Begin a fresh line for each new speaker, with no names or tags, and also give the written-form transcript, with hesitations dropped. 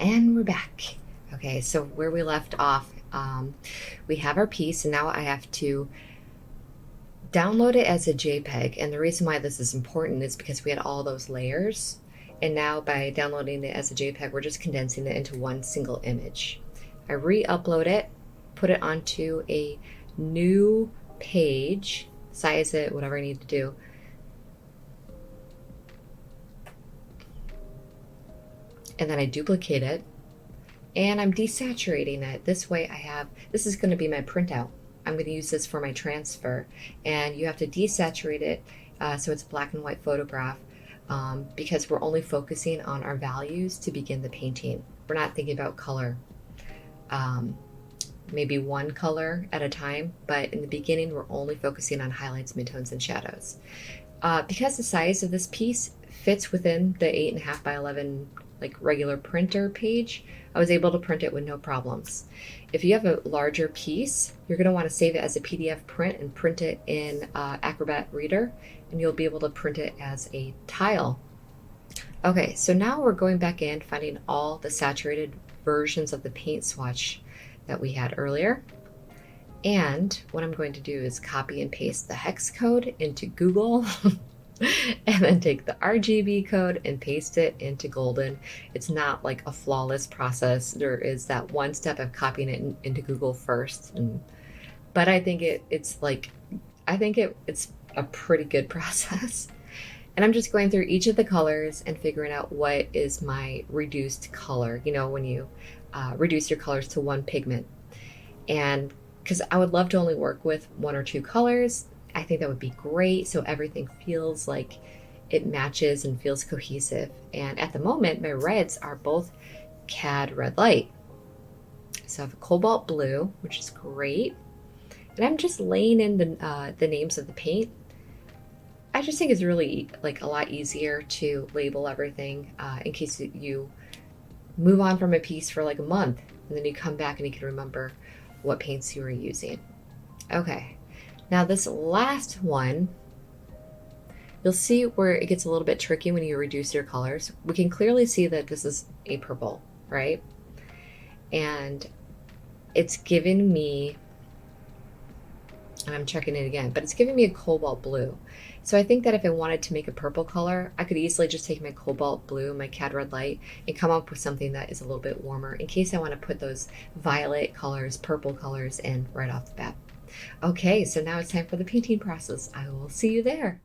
And we're back. Okay, so where we left off, we have our piece, and now I have to download it as a JPEG. And the reason why this is important is because we had all those layers, and now by downloading it as a JPEG, we're just condensing it into one single image. I re-upload it, put it onto a new page, size it, whatever I need to do. And then I duplicate it, and I'm desaturating it. This way this is going to be my printout. I'm going to use this for my transfer, and you have to desaturate it so it's a black and white photograph because we're only focusing on our values to begin the painting. We're not thinking about color. Maybe one color at a time, but in the beginning we're only focusing on highlights, midtones, and shadows. Because the size of this piece fits within the 8.5 by 11 like regular printer page, I was able to print it with no problems. If you have a larger piece, you're going to want to save it as a PDF print and print it in Acrobat Reader, and you'll be able to print it as a tile. Okay, so now we're going back in, finding all the saturated versions of the paint swatch that we had earlier. And what I'm going to do is copy and paste the hex code into Google and then take the RGB code and paste it into Golden. It's not like a flawless process. There is that one step of copying it into Google first. But I think it's a pretty good process. And I'm just going through each of the colors and figuring out what is my reduced color, you know, when you reduce your colors to one pigment. And because I would love to only work with one or two colors, I think that would be great. So everything feels like it matches and feels cohesive. And at the moment, my reds are both CAD red light. So I have a cobalt blue, which is great. And I'm just laying in the names of the paint. I just think it's really like a lot easier to label everything in case you move on from a piece for like a month and then you come back and you can remember what paints you were using. Okay, now this last one, you'll see where it gets a little bit tricky when you reduce your colors. We can clearly see that this is a purple, right? And it's given me, and I'm checking it again, but it's giving me a cobalt blue. So I think that if I wanted to make a purple color, I could easily just take my cobalt blue, my CAD red light, and come up with something that is a little bit warmer in case I want to put those violet colors, purple colors in right off the bat. Okay, so now it's time for the painting process. I will see you there.